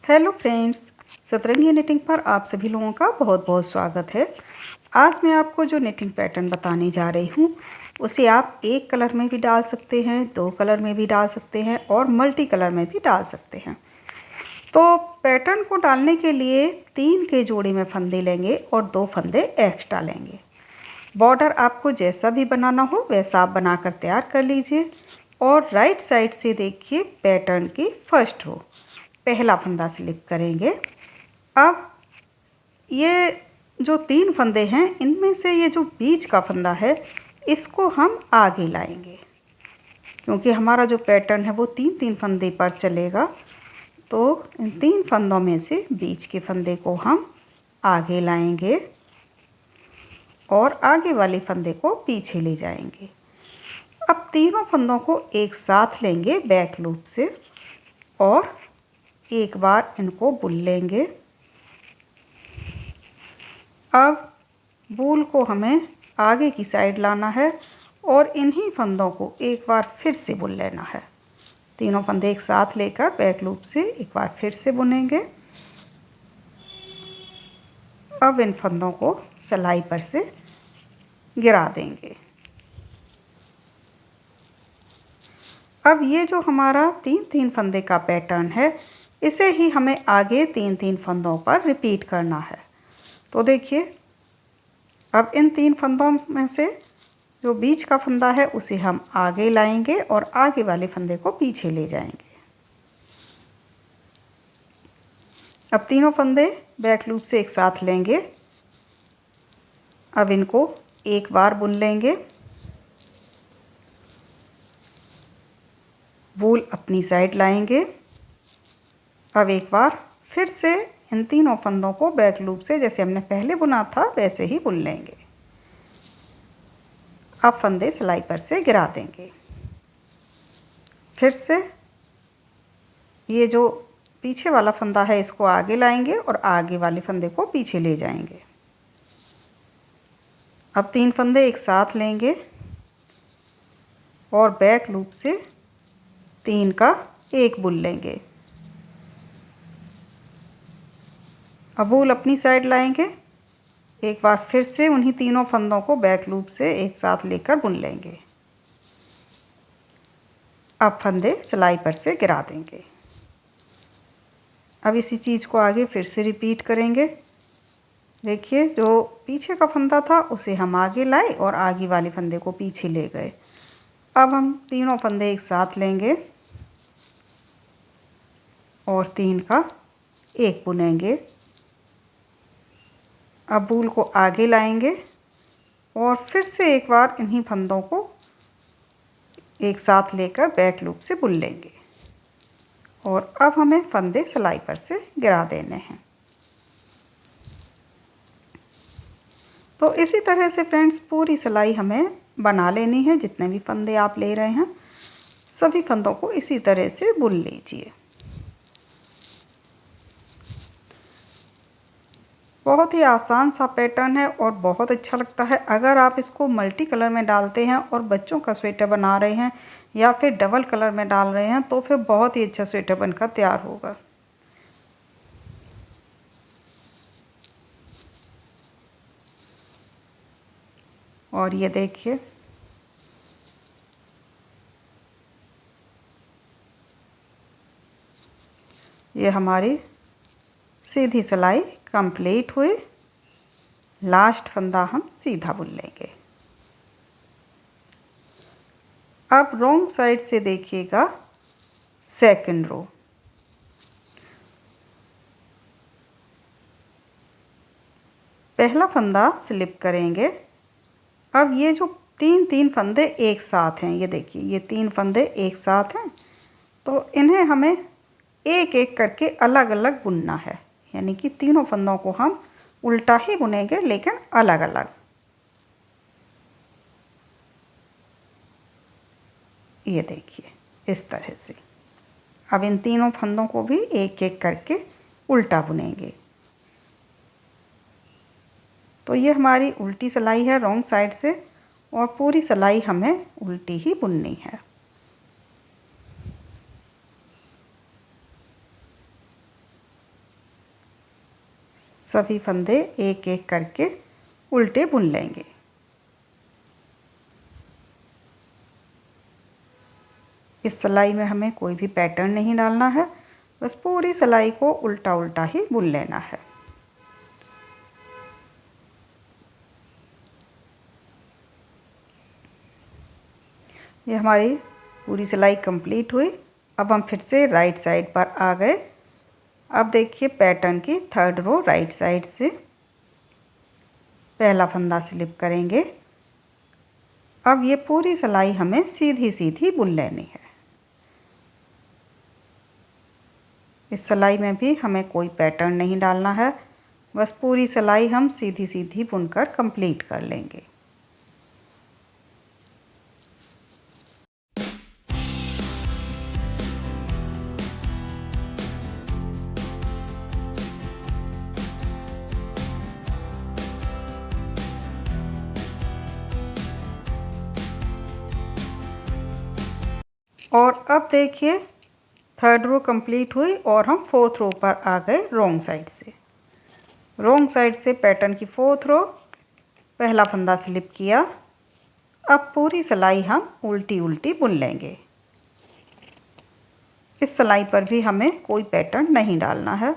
Hello friends, सतरंगी knitting पर आप सभी लोगों का बहुत बहुत स्वागत है। आज मैं आपको जो निटिंग पैटर्न बताने जा रही हूँ उसे आप एक कलर में भी डाल सकते हैं, दो कलर में भी डाल सकते हैं और मल्टी कलर में भी डाल सकते हैं। तो पैटर्न को डालने के लिए 3 के जोड़े में फंदे लेंगे और 2 फंदे एक्स्ट्रा लेंगे। बॉर्डर आपको जैसा भी बनाना हो वैसा आप बनाकर तैयार कर लीजिए। और राइट साइड से देखिए पैटर्न की फर्स्ट रो, पहला फंदा स्लिप करेंगे। अब ये जो 3 फंदे हैं इनमें से ये जो बीच का फंदा है इसको हम आगे लाएंगे, क्योंकि हमारा जो पैटर्न है वो 3-3 फंदे पर चलेगा। तो इन 3 फंदों में से बीच के फंदे को हम आगे लाएंगे और आगे वाले फंदे को पीछे ले जाएंगे। अब तीनों फंदों को एक साथ लेंगे बैक लूप से और एक बार इनको बुन लेंगे। अब बूल को हमें आगे की साइड लाना है और इन्हीं फंदों को एक बार फिर से बुन लेना है। तीनों फंदे एक साथ लेकर बैक लूप से एक बार फिर से बुनेंगे। अब इन फंदों को सिलाई पर से गिरा देंगे। अब ये जो हमारा 3-3 फंदे का पैटर्न है इसे ही हमें आगे 3-3 फंदों पर रिपीट करना है। तो देखिए, अब इन 3 फंदों में से जो बीच का फंदा है उसे हम आगे लाएंगे और आगे वाले फंदे को पीछे ले जाएंगे। अब तीनों फंदे बैक लूप से एक साथ लेंगे। अब इनको एक बार बुन लेंगे। वूल अपनी साइड लाएंगे। अब एक बार फिर से इन तीनों फंदों को बैक लूप से जैसे हमने पहले बुना था वैसे ही बुन लेंगे। अब फंदे सिलाई पर से गिरा देंगे। फिर से ये जो पीछे वाला फंदा है इसको आगे लाएंगे और आगे वाले फंदे को पीछे ले जाएंगे। अब 3 फंदे एक साथ लेंगे और बैक लूप से 3 का एक बुन लेंगे। अब वूल अपनी साइड लाएंगे। एक बार फिर से उन्हीं तीनों फंदों को बैक लूप से एक साथ लेकर बुन लेंगे। अब फंदे सिलाई पर से गिरा देंगे। अब इसी चीज़ को आगे फिर से रिपीट करेंगे। देखिए, जो पीछे का फंदा था उसे हम आगे लाए और आगे वाले फंदे को पीछे ले गए। अब हम तीनों फंदे एक साथ लेंगे और 3 का एक बुनेंगे। अब वूल को आगे लाएंगे और फिर से एक बार इन्हीं फंदों को एक साथ लेकर बैक लूप से बुन लेंगे। और अब हमें फंदे सिलाई पर से गिरा देने हैं। तो इसी तरह से फ्रेंड्स पूरी सिलाई हमें बना लेनी है। जितने भी फंदे आप ले रहे हैं सभी फंदों को इसी तरह से बुन लीजिए। बहुत ही आसान सा पैटर्न है और बहुत अच्छा लगता है। अगर आप इसको मल्टी कलर में डालते हैं और बच्चों का स्वेटर बना रहे हैं या फिर डबल कलर में डाल रहे हैं तो फिर बहुत ही अच्छा स्वेटर बनकर तैयार होगा। और ये देखिए, ये हमारी सीधी सिलाई कंप्लीट हुई। लास्ट फंदा हम सीधा बुन लेंगे। अब रॉन्ग साइड से देखिएगा सेकंड रो। पहला फंदा स्लिप करेंगे। अब ये जो 3-3 फंदे एक साथ हैं, ये देखिए ये 3 फंदे एक साथ हैं, तो इन्हें हमें एक एक करके अलग अलग बुनना है। यानी कि तीनों फंदों को हम उल्टा ही बुनेंगे लेकिन अलग अलग। ये देखिए इस तरह से। अब इन तीनों फंदों को भी एक एक करके उल्टा बुनेंगे। तो ये हमारी उल्टी सिलाई है रॉन्ग साइड से और पूरी सिलाई हमें उल्टी ही बुननी है। सभी फंदे एक एक करके उल्टे बुन लेंगे। इस सिलाई में हमें कोई भी पैटर्न नहीं डालना है, बस पूरी सिलाई को उल्टा उल्टा ही बुन लेना है। ये हमारी पूरी सिलाई कंप्लीट हुई। अब हम फिर से राइट साइड पर आ गए। अब देखिए पैटर्न की थर्ड रो राइट साइड से पहला फंदा स्लिप करेंगे। अब ये पूरी सिलाई हमें सीधी सीधी बुन लेनी है। इस सिलाई में भी हमें कोई पैटर्न नहीं डालना है, बस पूरी सिलाई हम सीधी सीधी बुनकर कंप्लीट कर लेंगे। और अब देखिए थर्ड रो कंप्लीट हुई और हम फोर्थ रो पर आ गए रॉन्ग साइड से। रॉन्ग साइड से पैटर्न की फोर्थ रो पहला फंदा स्लिप किया। अब पूरी सिलाई हम उल्टी उल्टी बुन लेंगे। इस सिलाई पर भी हमें कोई पैटर्न नहीं डालना है,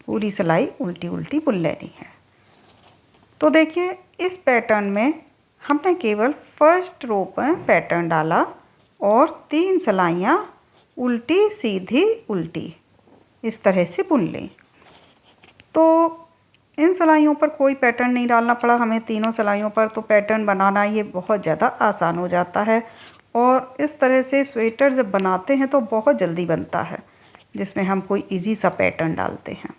पूरी सिलाई उल्टी उल्टी बुन लेनी है। तो देखिए इस पैटर्न में हमने केवल फर्स्ट रो पर पैटर्न डाला और 3 सिलाइयाँ उल्टी सीधी उल्टी इस तरह से बुन लें। तो इन सिलाइयों पर कोई पैटर्न नहीं डालना पड़ा हमें तीनों सिलाइयों पर, तो पैटर्न बनाना ये बहुत ज़्यादा आसान हो जाता है। और इस तरह से स्वेटर जब बनाते हैं तो बहुत जल्दी बनता है, जिसमें हम कोई इजी सा पैटर्न डालते हैं।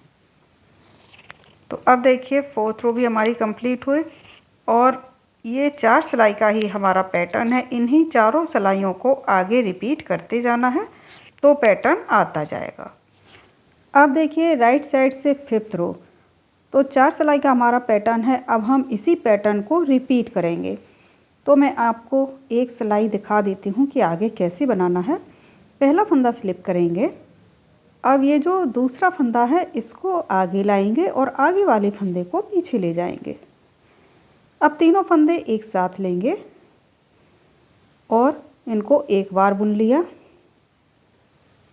तो अब देखिए फोर्थ रो भी हमारी कंप्लीट हुई और ये 4 सिलाई का ही हमारा पैटर्न है। इन्हीं चारों सिलाइयों को आगे रिपीट करते जाना है तो पैटर्न आता जाएगा। अब देखिए राइट साइड से फिफ्थ रो, तो 4 सिलाई का हमारा पैटर्न है। अब हम इसी पैटर्न को रिपीट करेंगे। तो मैं आपको एक सिलाई दिखा देती हूँ कि आगे कैसे बनाना है। पहला फंदा स्लिप करेंगे। अब ये जो दूसरा फंदा है इसको आगे लाएंगे और आगे वाले फंदे को पीछे ले जाएंगे। अब तीनों फंदे एक साथ लेंगे और इनको एक बार बुन लिया।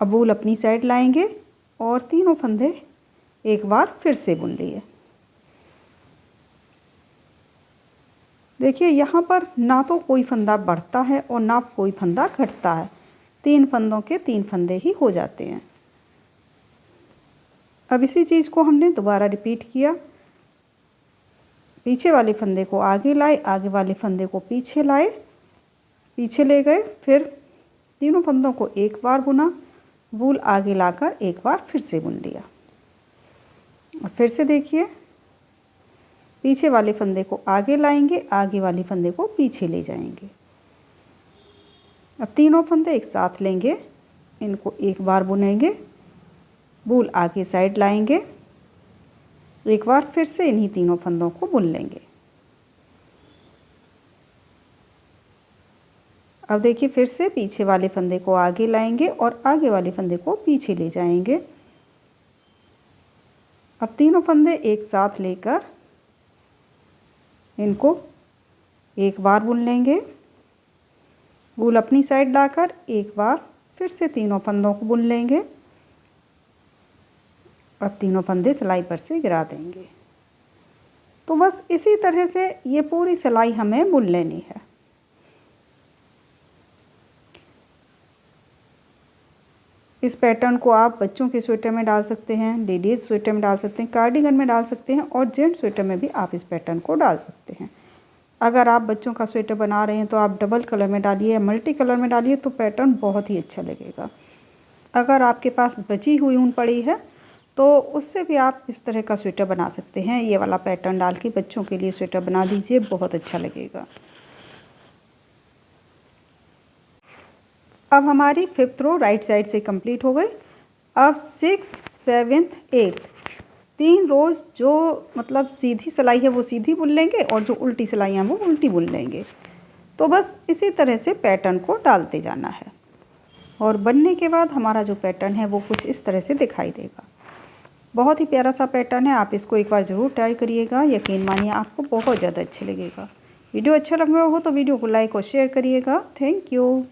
अब वूल अपनी साइड लाएंगे और तीनों फंदे एक बार फिर से बुन लिए। देखिए यहाँ पर ना तो कोई फंदा बढ़ता है और ना कोई फंदा घटता है, 3 फंदों के 3 फंदे ही हो जाते हैं। अब इसी चीज़ को हमने दोबारा रिपीट किया। पीछे वाले फंदे को आगे लाए, आगे वाले फंदे को पीछे लाए, पीछे ले गए, फिर तीनों फंदों को एक बार बुना, वूल आगे लाकर एक बार फिर से बुन लिया। और फिर से देखिए पीछे वाले फंदे को आगे लाएंगे, आगे वाले फंदे को पीछे ले जाएंगे। अब तीनों फंदे एक साथ लेंगे, इनको एक बार बुनेंगे, वूल आगे साइड लाएंगे, एक बार फिर से इन्हीं तीनों फंदों को बुन लेंगे। अब देखिए फिर से पीछे वाले फंदे को आगे लाएंगे और आगे वाले फंदे को पीछे ले जाएंगे। अब तीनों फंदे एक साथ लेकर इनको एक बार बुन लेंगे, वूल अपनी साइड लाकर एक बार फिर से तीनों फंदों को बुन लेंगे। अब तीनों फंदे सिलाई पर से गिरा देंगे। तो बस इसी तरह से ये पूरी सिलाई हमें बुन लेनी है। इस पैटर्न को आप बच्चों के स्वेटर में डाल सकते हैं, लेडीज़ स्वेटर में डाल सकते हैं, कार्डिगन में डाल सकते हैं और जेंट्स स्वेटर में भी आप इस पैटर्न को डाल सकते हैं। अगर आप बच्चों का स्वेटर बना रहे हैं तो आप डबल कलर में डालिए या मल्टी कलर में डालिए, तो पैटर्न बहुत ही अच्छा लगेगा। अगर आपके पास बची हुई ऊन पड़ी है तो उससे भी आप इस तरह का स्वेटर बना सकते हैं। ये वाला पैटर्न डाल के बच्चों के लिए स्वेटर बना दीजिए, बहुत अच्छा लगेगा। अब हमारी फिफ्थ रो राइट साइड से कंप्लीट हो गई। अब 6, 7, 8 3 रोज़ जो मतलब सीधी सिलाई है वो सीधी बुन लेंगे और जो उल्टी सिलाइयाँ वो उल्टी बुन लेंगे। तो बस इसी तरह से पैटर्न को डालते जाना है। और बनने के बाद हमारा जो पैटर्न है वो कुछ इस तरह से दिखाई देगा। बहुत ही प्यारा सा पैटर्न है, आप इसको एक बार ज़रूर ट्राई करिएगा। यकीन मानिए आपको बहुत ज़्यादा अच्छा लगेगा। वीडियो अच्छा लग रहा हो तो वीडियो को लाइक और शेयर करिएगा। Thank you.